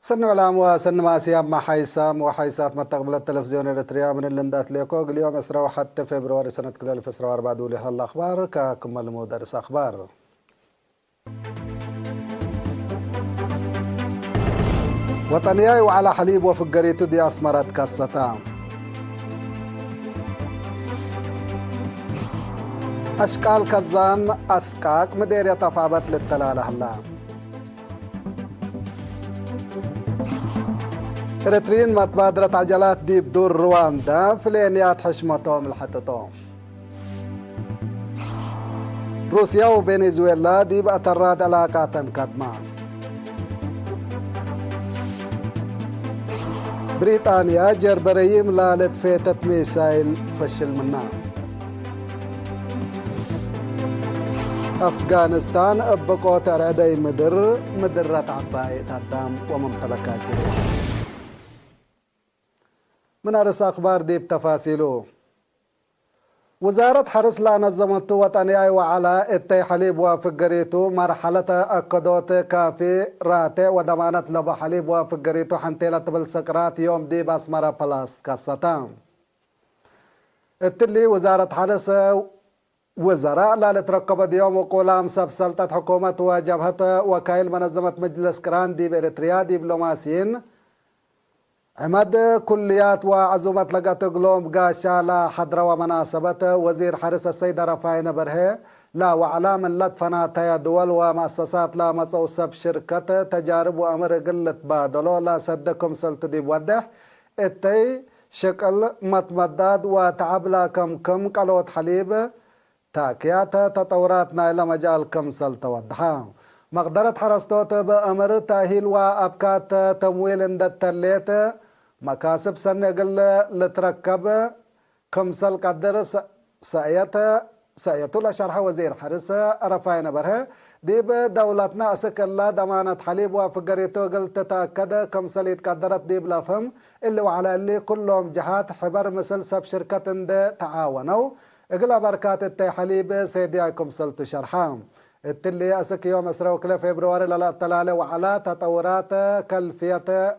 سن علام وسن ماسيا مع حيسام وحيسات مستقبل التلفزيون الإريتريا من اللندات ليكوغ اليوم 21 فبراير سنة 2024 دولي هالأخبار ككمل مدرس أخبار. وطنياي وعلى حليب وفقريتو دي أسمرت كاستام أشكال كزان أسكاك مدير يتفابت للتلالة هلا إريتريين متبادرة عجلات دي بدور رواندا فلينيات حشمتهم الحتتهم. روسيا وفنزويلا دي بأتراد علاقات كدما. بريطانيا جربريم لالت فيتت ميسايل فشل منا. أفغانستان أبقوا تردي مدرة عباية تدام وممتلكات جريح. من أرس أخبار دي بتفاصيله. وزارة حرس لا نظمت وطنياي وعلى اتي حليب وفقريتو مرحلة أكدوت كافي راتي وضمانت لبا حليب وفقريتو حنتيلة بالسكرات يوم دي باسمرة بلاس كاستام. التلي وزارة حرس وزراء لا لتركب ديوم وقولام سب سلطة حكومة وجبهة وكايل منظمة مجلس كران دي بإريتريا دبلوماسيين عمد كليات وعزومات لقات قلوم قاشا لا حضر ومناسبة وزير حرس السيدة رفاين برهي لا وعلام اللطفنا تيا دول ومؤسسات لا مصوصب شركة تجارب وأمر قلة بادلو لا صدكم سلط دي بودح اتي شكل متمدد وتعب لا كم قلوت حليب تاكيات تطوراتنا إلى مجال كم سلط وضحا مقدرة حرستوت بأمر تأهيل وأبكات تمويل اندتليت مكاسب سنقل لتركب كمسل قدر سأيتو لشرح وزير حرس رفاين بره دي بدولتنا أسك الله دمانة حليب وفقريتو قلت تتأكد كمسل يتقدرت دي بلافهم اللي وعلى اللي كلهم جهات حبر مثل سب شركة اند تعاونوا اقلا بركات التي حليب سيدي كمسل تشرحام التلي أسك يوم 10 فبراير للطلالة وعلى تطورات كلفية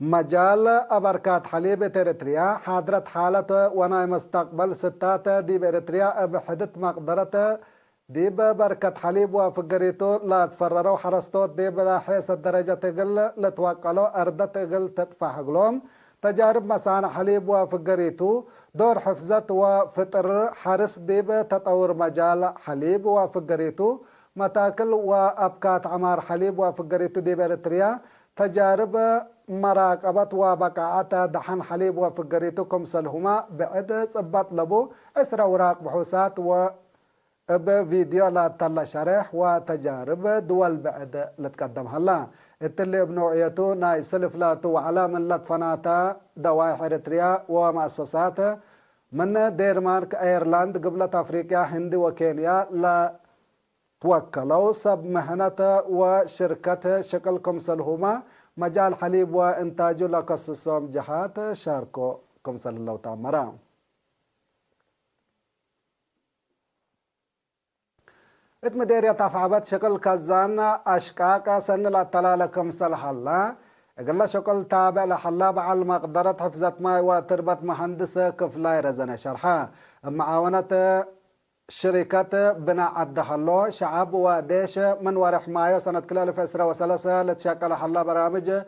مجال أبركات حليب إريتريا حاضرت حالة وناي مستقبل ستات دي بإريتريا بحدث مقدرة دي بركة حليب وفقريتو لا تفرروا حرستوت دي بلا حيث الدرجة تقل لتوقلوا أردت تقل تدفع قلوم تجارب مسانا حليب وفقريتو دور حفظت وفطر حرس ديب تطور مجال حليب وفقريتو متاكل وأبكات عمار حليب وفقريتو ديب إريتريا تجارب مراقبة وبقاعات دحن حليب وفقريتو كمسلهما بعد صبات لبو اسرى وراق بحوثات وبفيديو لا تلا شرح وتجارب دول بعد لتقدم هلا التلي بنوعيته ناي سلف لاتو وعلى من لطفناتا دوائح إريتريا ومؤسسات من ديرمارك ايرلاند قبلة افريقيا هند وكينيا لا توكلوا سب مهنة وشركة شكل كمسلهما مجال حليب وانتاج لقصصهم جهات شاركو كمسل الله تامرا اتمديريا تفعبت شكل كزان اشكاكا سن لا تلالة كمسل حلا اقل شكل تابع لحلا بعل مقدرة حفظت ماي وتربت مهندسة كفلاي رزنة شرحا معاونة شركة بناء الدخلو شعب وديش من ورح مايو سنة كلال فسرة وسلسة لتشكل حلا برامج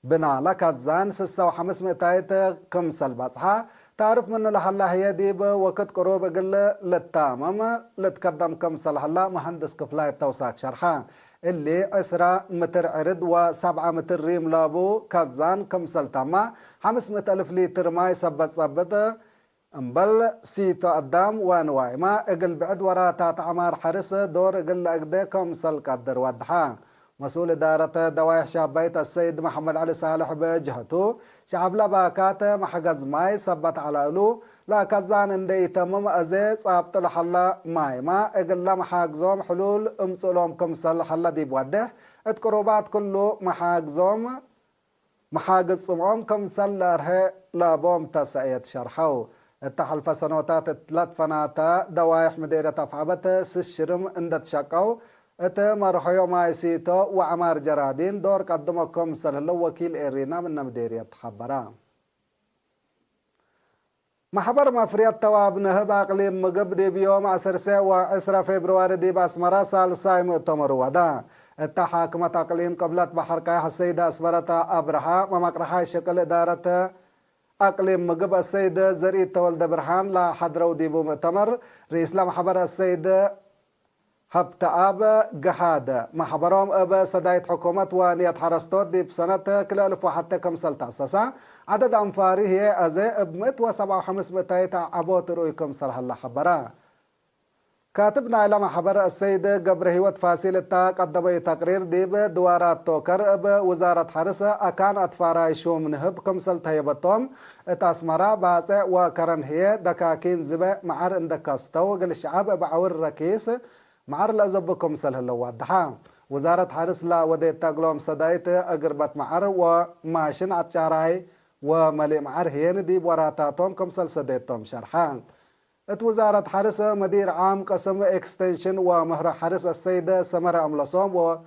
بناء لك الزان 6500 كمسل بصحة تعرف منه لحلا هي ديب وقت قروب قل للتامم لتقدم كمسل حلا مهندس كفلاي بتوساك شرحا اللي 10 متر عرض و7 متر ريم لابو كزان كمسل تاما 500,000 لتر ماي صبت امبل سيتو قدام وانواي ما اقل بعد وراتات عمار حرس دور اقل اقدي كمسل قدر وضحا مسؤول إدارة دوايح شابيت السيد محمد علي صالح بجهته شعب لباكات محجز ماي صبت على ألو لا كزان اندي تمم أزي صابت لحلا ماي ما اقل محاجزوم حلول امسولوم كمسل حلا دي بوده اتقروبات كله محاجز صمعوم كمسل لارهي لابوم تسعيت شرحو التحلف سنوات 3 فناتا دوايح مديرة أفعبت سشرم اندت شاقو مرحيو مايسيتو وعمار جرادين دور قدمكم سلهلو وكيل إيرينا من مديرية حبرا محبر مفريات تواب نهب أقليم مقب دي بيوم 10 فبراير دي بأسمرا سالساي مؤتمر ودا التحاكمة أقليم قبلت بحركة السيدة أسمرة أبرحة ومقرحة شكل إدارة أقليم مقب السيد زريد تولد برحان لا حضروا ديبو مؤتمر رئيس محبر السيد هبت أب جحاد محبرهم أب سدايت حكومة ونية حرستوت دي بسنة كل ألف وحتى كم سنة تأسسا عدد أنفاري هي أزي بمئة وسبعة وخمس متايت عبوت رؤيكم صلح الله حبرا كاتبنا إلى محبر السيد قبره وتفاصيل قدم تقرير ديب دوارات توكر أب وزارة حرس أكان أتفاراي شو منهب كم سنة هيبتهم تاسمرا باسع وكرن هي دكاكين زبا معر اندكاستو قل الشعب بعور ركيس معر لأزبكم سله اللوادحا وزارة حرس لا وديت تقلوم سدايت أقربت معر وماشن عتشاراي وملي معر هين دي وراتاتهم كم سل سديتهم شرحان وزارة حرس مدير عام قسم اكستنشن ومهر حرس السيدة سمرة أملصوم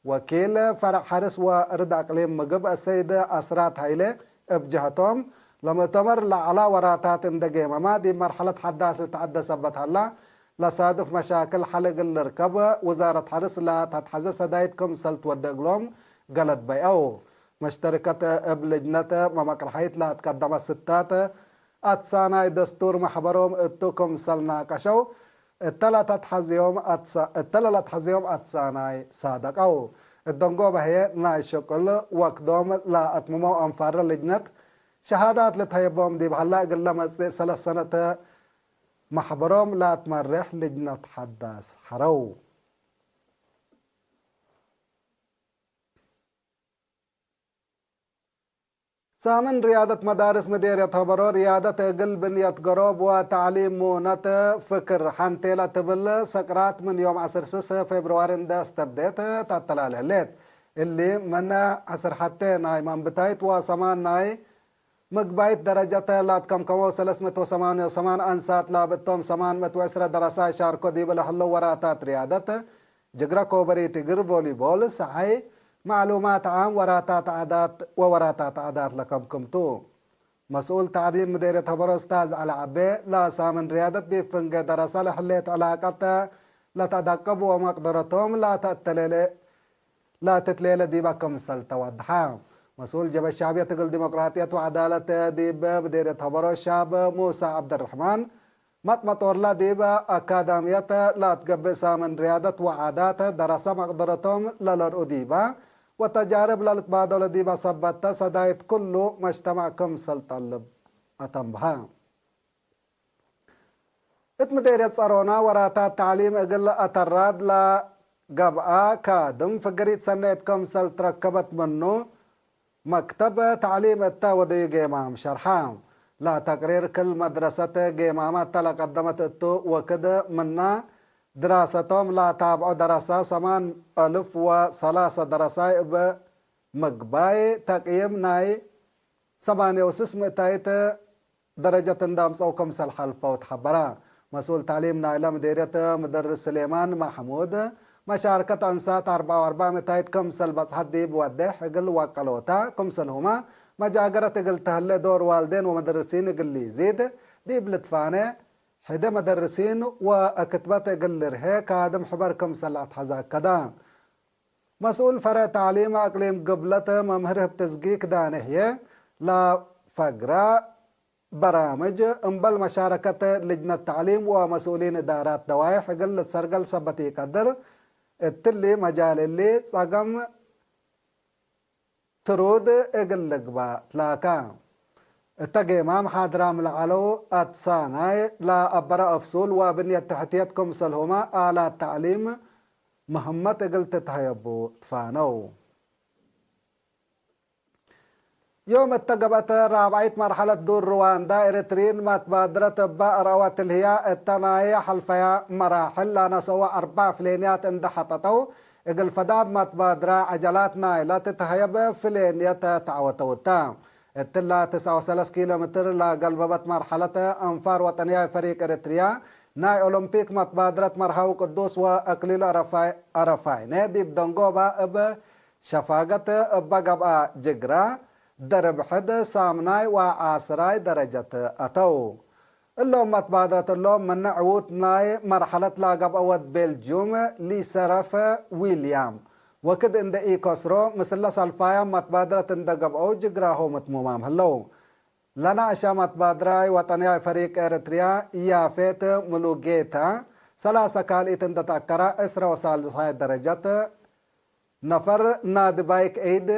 وكيل فرع حرس ورد أقليم مقب السيدة أسرات هايلة بجهتهم لما تمر لعلا وراتات اندقيمة ما دي مرحلة حداث تعدى سبتها الله لصادف مشاكل حلق الركب وزارة حرس لا تتحزس هدايتكم سلت ودقلهم قلت بيأو مشتركة بلجنة ومقرحيت لا تقدم الستات أتساناي دستور محبرهم اتوكم سلنا قشو التلت حزيوم أتساناي صادقو الدنقو بهي ناي شكل وقدوم لا أتممو أنفار لجنة شهادات لتهيبهم دي بحلا قلنا مسي 3 سنة محبرهم لا تمرح لجنة حداث حرو سامن ريادة مدارس مديرية خبرو ريادة قلب بنية قروب وتعليم مونة فكر حنتيلة تبل سكرات من يوم 10 فبراير دا استبديت تطلال هليت اللي من 10 حتى ناي من بتايت وسمان ناي مقبايت درجة لات كم كمو 388 أنسات لابتهم 810 دراسة شاركو دي بلحلو وراتات ريادة جغرا كوبري تقر فولي بول صحي معلومات عام وراتات عادات لكم كمتو مسؤول تعليم مديرية خبر أستاذ على عبي لا سامن ريادة دي فنق دراسة لحليت علاقة لا تدقب ومقدرتهم لا تتليل دي بكم سلطة وضحام مسؤول جبهة الشعبية تقل ديمقراطية وعدالة ديب مديرية خبر الشعب موسى عبد الرحمن مطمطور لا ديبا أكاديمية لا تقبل سامن ريادة وعادات دراسة مقدرتهم للرؤديبا وتجارب للتبادل ديبا صبت سدايت كله مجتمعكم سلطلب أتنبها اتمديرية صارونا وراتا تعليم اقل أتراد لا قبعا كادم فقريت سنتكم سلط ركبت منه مكتب تعليم التاودي قيمام شرحام لا تقرير كل مدرسة قيمامات تلا قدمت التو وكده منا دراستهم لا تابعوا دراسة 8003 دراسة بمقباي تقييم ناي 8.6 درجة اندام صوكم سلحل فوت حبرا مسؤول تعليم نايلة مديرية مدرس سليمان محمود مشاركة أنسات 44 كم سل بس حدي بودح قل وقلوتا كم سلهما مجاقرة قل تهلي دور والدين ومدرسين قل لي زيد دي بلتفاني حدا مدرسين وكتبت قل رهي كادم حبر كم سل أتحزاك كدا مسؤول فرع تعليم أقليم قبلة ممهره بتزقيق دانهية لا فقرة برامج انبل مشاركة لجنة التعليم ومسؤولين إدارات دوائح قل تسرقل سبتي قدر التلي مجال اللي صقم ترود اقلق با تلاكا التقيمام حادرام العلو اتساناي لا أبرا أفصول وبنية تحتيتكم سلهما آلات تعليم مهمة قلت تهيبو تفانو يوم التقبت رابعية مرحلة دور رواندا إريترين ما تبادرت بأروات الهياء التناية حلفيا مراحل لا نسوى 4 فلينيات اندحطتو اقل فداب ما تبادر عجلات نايلة تتهيب فلينيات تعوتوتا التلا 39 كيلومتر لا قلبت مرحلة أنفار وطنية فريق إريتريا ناي أولمبيك متبادرة مرحاو قدوس وأكليل أرفاي نادي بدنقوبة أب شفاقة بقبا جقرا درب حد سامناي وعاسراي درجة أتو اللهم متبادرة اللهم من عوت ناي مرحلة لاقب أود بلجيوم لسرف ويليام وكد اند اي كسرو مثل سالفايا متبادرة اندقب أو جقراهو متمومام هلو لنا أشا متبادرة وطنيا فريق إريتريا يافيت ملوغيتا سلاسة كاليت اندتاكرا اسرا وسالسة درجات نفر نادبايك ايد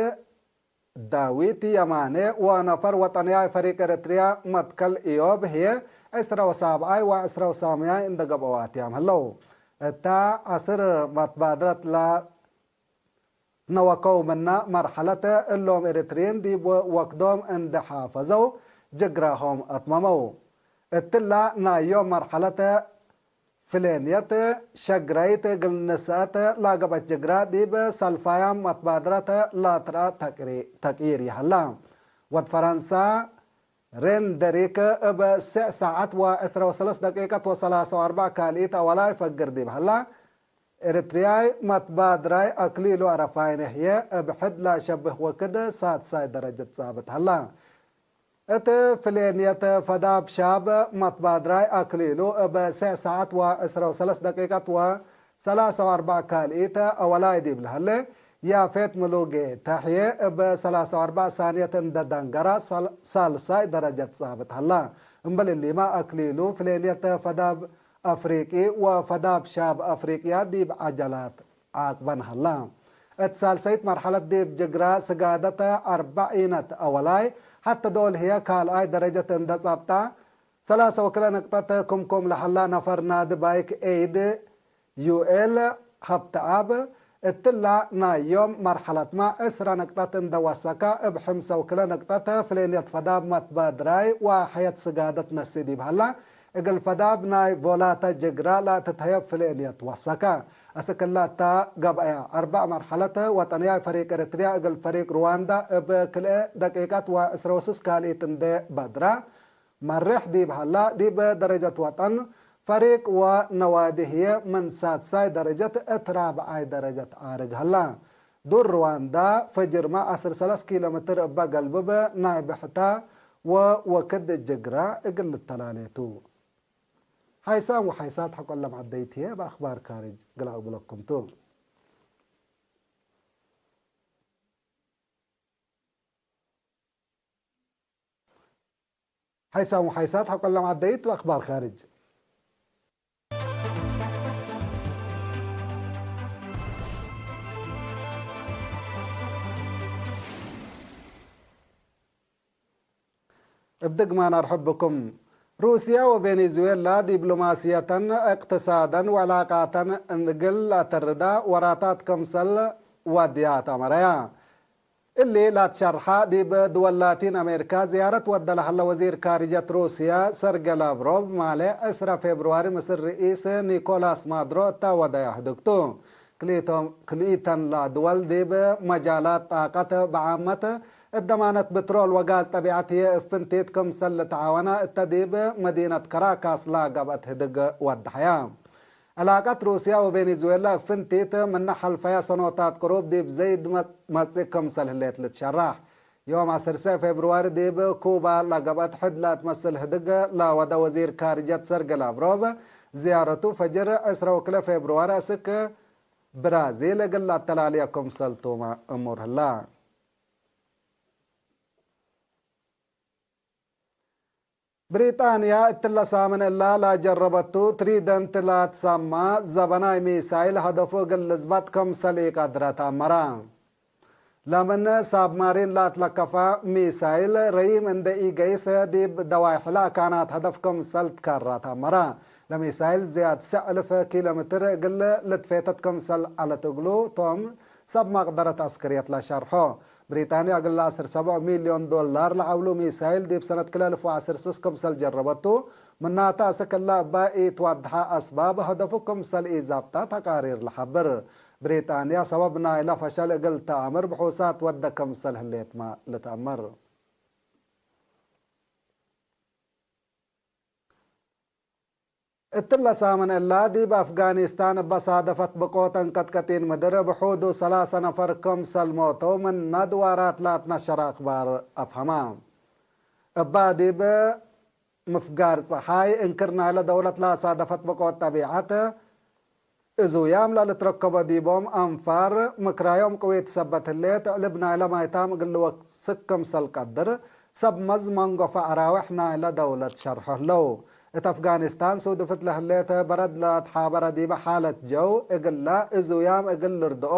داويتي يماني ونفر وطنيا فريق إريتريا متكل إيوب هي اسرا وسابعاي واسرا وسامياي اندقب أواتيام هلو تا أسر متبادرة لا نوكو منا مرحلة اللوم إريتريين دي وقدوم اند حافظو جقراهم أطممو اتلا نايو مرحلة فلينيت شقريت قلنسات لاقبت جقرا دي بسالفايا متبادرة لا ترى تكيري هلا ود فرنسا رين دريك بسع ساعات واسرة وثلاث دقيقة وثلاثة واربع كاليتا ولا يفقر دي هلا إريترياي متبادراي أكليلو عرفاين هي بحد لا شبه وكده سات ساي درجة ثابت هلا ات فلينيت فداب شاب متبادراي أكليلو بسع ساعات واسرة وثلاث دقيقة وثلاثة واربع كاليتا أولا يديب لهلا يا فيت ملوغي تحية بثلاثة واربع ثانية ددنقرا سالساي درجة ثابت هلا امبل اللي ما أكليلو فلينيت فداب أفريقي وفداب شاب أفريقيا ديب عجلات عاقبن هلا اتسال سيت مرحلة ديب جقرا سقادة 40 أولاي حتى دول هي كال آي درجة اندصابتا ثلاثة وكلا نقطة كم لحلا نفر ناد بايك ايد يو ال هبتعاب اتلا نا يوم مرحلة ما اسرى نقطة اندوسكا بحمسة وكلا نقطة فلين يتفداب متبادراي وحياة سقادة نسيدي بهلا اقل فداب ناي فولاتا جقرا لا تتهيب فلين يتوسكا أسكلا تا قبايا 4 مرحلة وطنيا فريق إريتريا اقل فريق رواندا بكل دقيقات وإسروسس كاليت اندي بدرا مرح دي بهلا دي بدرجة وطن فريق ونوادي هي من ساي درجة اترابعاي درجة آرق هلا دور رواندا فجر ما 3 كيلومتر بقلب ناي بحتا وكد الجقرا اقل التلاليتو حيسام وحيسات حق الله معديتيه بأخبار خارج قلعوا بلكم تو حيسام وحيسات حق الله معديت بأخبار خارج ابدق ما نرحب بكم روسيا وفنزويلا دبلوماسية اقتصادا وعلاقات نقل تردا وراتات كمسل وديات أمريا اللي لا تشرحها دي بدول لاتين أمريكا زيارة ودلها وزير خارجية روسيا سيرجي لافروف مالي 10 فبراير مصر رئيس نيكولاس مادرو تاوديا دكتو كليتن لا دول دي بمجالات طاقة بعامة الضمانة بترول وغاز طبيعتي فنتيت كمسل تعاونا التديب مدينة كاراكاس لا قبت هدق ودحيا علاقات روسيا وفنزويلا فنتيت من نحل فيا سنوات قروب ديب زيد مصيق كمسل هليت لتشرح يوم 10 فبراير ديب كوبا لا قبت حد لا تمثل هدق لا ودا وزير خارجية سيرجي لافروف زيارته فجر 10 فبراير اسك برازيل قلت تلاليا كمسل توما امور هلا بريطانيا اتلا سامن الله لا جربتو تريدنت لا تسمى زبناي ميسايل هدفو قلزبات كم سليق أدرتا مران لمن سابمارين لا تلقفا ميسايل ريم اند ايقايس ديب دوايح لا كانت هدفكم سلت كاراتا مران لميسايل زياد 1000 كيلومتر قل لتفيتتكم سل على تقلو توم سب مقدرة عسكرية لا شرحو بريطانيا قل 7 مليون دولار لعولو ميسايل دي بسنة كلا 2016 سل جربتو من ناتا سكلا باقي توضحا أسباب هدفكم سل إيزابتا تقارير لحبر بريطانيا سببنا إلى فشل قل تأمر بحوثات ودكم سل هليت ما لتأمر اتلا سامن الله دي بأفغانستان بصادفت بقوتن كتكتين مدر بحودو 3 نفر كمسل موتو من ندوارات لا تنشر أخبار أفهمام أبا دي بمفقار صحاي انكرنا على دولة لا صادفت بقوت طبيعته إذو يام لا لتركب دي بوم أنفار مكرايوم قويت سبت اللي تعلبنا إلى ما يتام قلوا سكم سل قدر سب مزمن قفا أراوحنا إلى دولة شرحه لو ات افغانستان سودفت له الليته برد لا تحابر دي بحالة جو اقلا إذو يام اقل ردو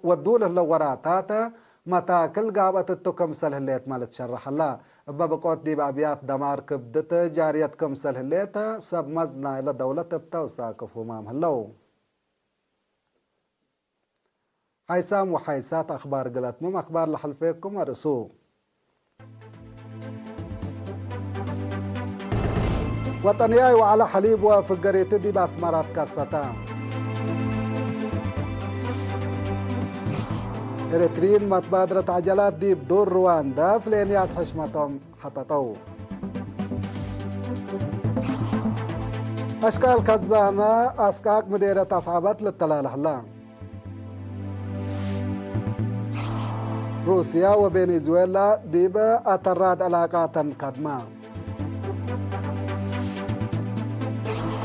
ودوله لو وراتاته متاكل قابت التكم سله الليت مالت شرح الله بقوت دي بأبيات دمار كبدت جاريت كم سله الليته سب مزنا إلى دولة بتوساكف ومام هلو حيسام وحيسات أخبار قلت مم أخبار لحلفيكم ورسو وطنياي وعلى حليب وفقريت دي بأسمارات كاستان إريترين متبادرة عجلات دي بدور رواندا فلينيات حشمتهم حتطو أشكال كزانة أسكاك مديرة أفعبت للتلالة الله روسيا وفنزويلا دي بأتراد علاقات قدمة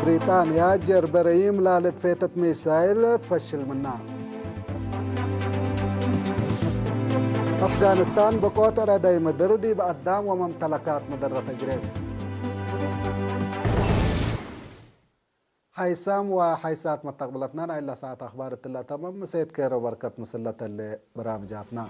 بريطانيا جربريم لالت فيتت ميسايل تفشل منها أفغانستان بقوت ردي مدردي بأدام وممتلكات مدرة تجريب حيسام وحيسات متقبلتنا إلا ساعة أخبار التلا تمام مسيد كيرو بركة مسلة اللي برامجاتنا